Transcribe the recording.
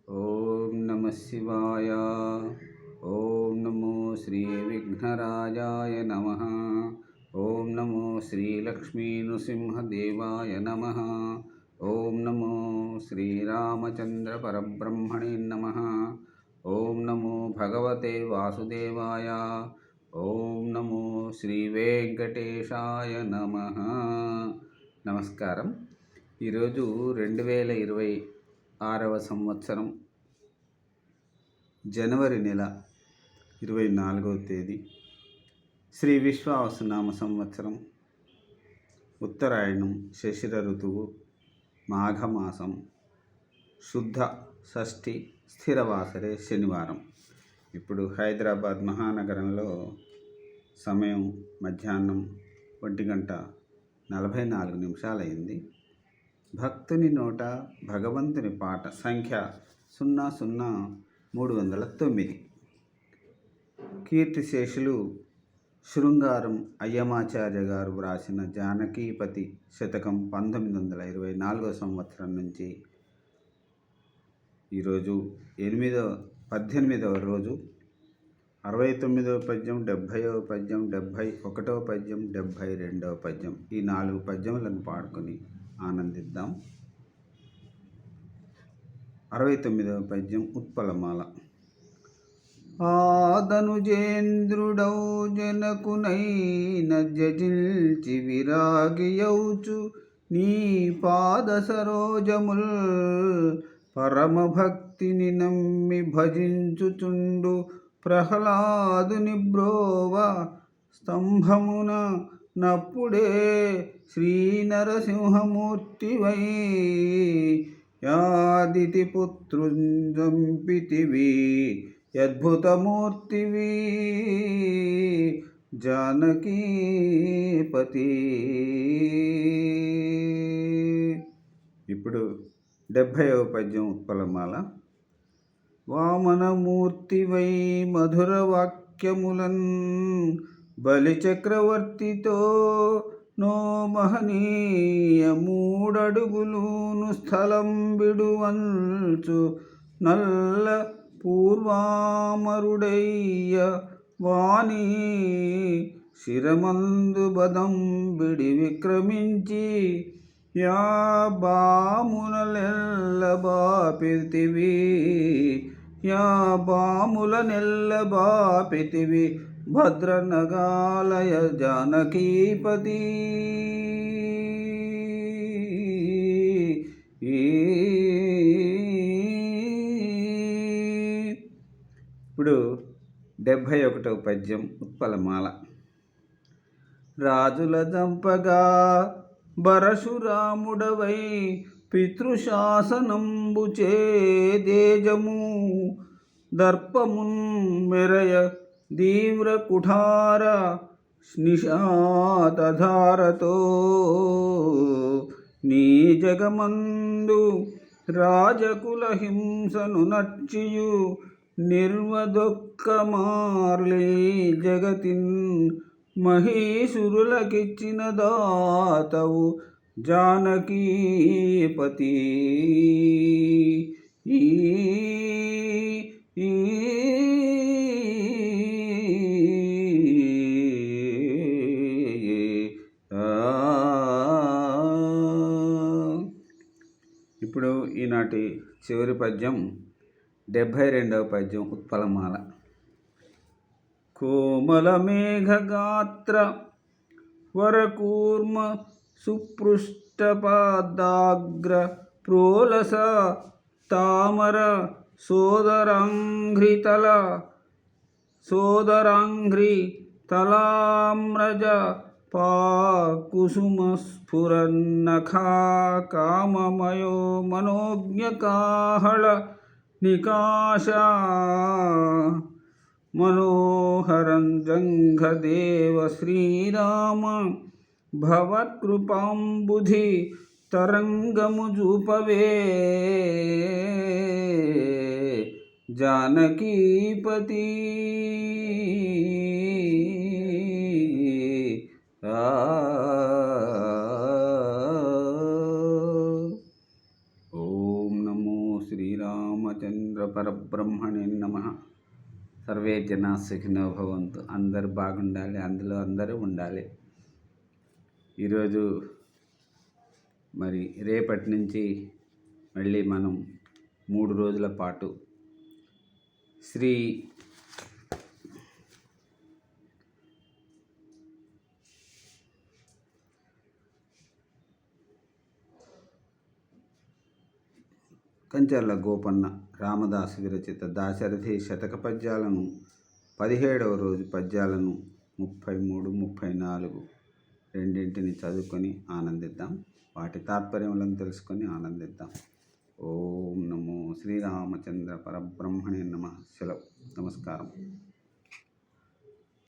ఓం నమ శివాయ. ఓం నమో శ్రీ విఘ్నరాజాయ నమ. ఓం నమో శ్రీ లక్ష్మీ నృసింహదేవాయ నమ. ఓం నమో శ్రీరామచంద్ర పరబ్రహ్మణే నమ. ఓం నమో భగవతే వాసుదేవాయ. ఓం నమో శ్రీ వెంకటేశాయ నమ. నమస్కారం. ఈరోజు 2026వ సంవత్సరం జనవరి నెల 24వ తేదీ, శ్రీ విశ్వావసునామ సంవత్సరం, ఉత్తరాయణం, శశిర ఋతువు, మాఘమాసం, శుద్ధ షష్ఠి, స్థిరవాసరే, శనివారం. ఇప్పుడు హైదరాబాద్ మహానగరంలో సమయం మధ్యాహ్నం 1:44 అయింది. భక్తుని నోట భగవంతుని పాట సంఖ్య 00309. కీర్తిశేషులు శృంగారం అయ్యమాచార్య గారు వ్రాసిన జానకీపతి శతకం 1924వ సంవత్సరం నుంచి ఈరోజు 18వ రోజు 69వ పద్యం, 70వ పద్యం, 71వ పద్యం, 72వ పద్యం, ఈ 4 పద్యములను పాడుకొని ఆనందిద్దాం. 69వ పద్యం ఉత్పలమాల. ఆదనుజేంద్రుడౌ జనకునైన జజిల్చి విరాగియౌచు నీ పాద సరోజముల్ పరమభక్తిని నమ్మి భజించుచుండు ప్రహ్లాదుని బ్రోవ స్తంభమున నప్పుడే శ్రీ నరసింహమూర్తివై యాదితి పుత్రుంజంపితివి అద్భుతమూర్తివి జానకీపతి. ఇప్పుడు 70వ పద్యం ఉత్పలమాల. వామనమూర్తివై మధుర వాక్యములన్ బలిచక్రవర్తితో నో మహనీయ 3 అడుగులును స్థలం విడువంచు నల్ల పూర్వామరుడయ్య వాణి శిరమందు బదం బిడి విక్రమించి యా బాములనెల్ల బాపితివి, యా బాములనెల్ల బాపితివి భద్రనగాలయ జానకీపతి. ఇప్పుడు 71వ పద్యం ఉత్పలమాల. రాజుల దంపగా పరశురాముడవై పితృశాసనంబు చేదేజము దర్పమున్ మెరయ దీవ్ర కుఠార నిషాతధారతో నీ జగమందు రాజకుల హింసను నర్చియు నిర్వదొక్కమార్లీ జగతిన్ మహీసురులకిచ్చిన దాతవు జానకీపతి. ఇప్పుడు ఈనాటి చివరి పద్యం 72వ పద్యం ఉత్పలమాల. కోమల మేఘగాత్ర వరకూర్మ సుపృష్టపాదాగ్ర ప్రోలస తామర సోదరాంఘ్రి తలామ్రజ పాకుసుమస్ఫురన్నఖా కామమయో మనోజ్ఞకాహళ నికాశ మనోహరం జంఘదేవ శ్రీరామ భవత్కృపాంబుధి తరంగము చూపవే జానకీపతి. ఓం నమో శ్రీరామ శ్రీరామచంద్ర పరబ్రహ్మణే నమః. సర్వే జనా సుఖినో భవంతు. అందరూ బాగుండాలి, అందులో అందరూ ఉండాలి. ఈరోజు మరి రేపటి నుంచి మళ్ళీ మనం 3 రోజుల పాటు శ్రీ కంచర్ల గోపన్న రామదాసు విరచిత దాశరథి శతక పద్యాలను 17వ రోజు పద్యాలను 33, 34 రెండింటిని చదువుకొని ఆనందిద్దాం. వాటి తాత్పర్యములను తెలుసుకొని ఆనందిద్దాం. ఓం నమో శ్రీరామచంద్ర పరబ్రహ్మణే నమః. సెలవు. నమస్కారం.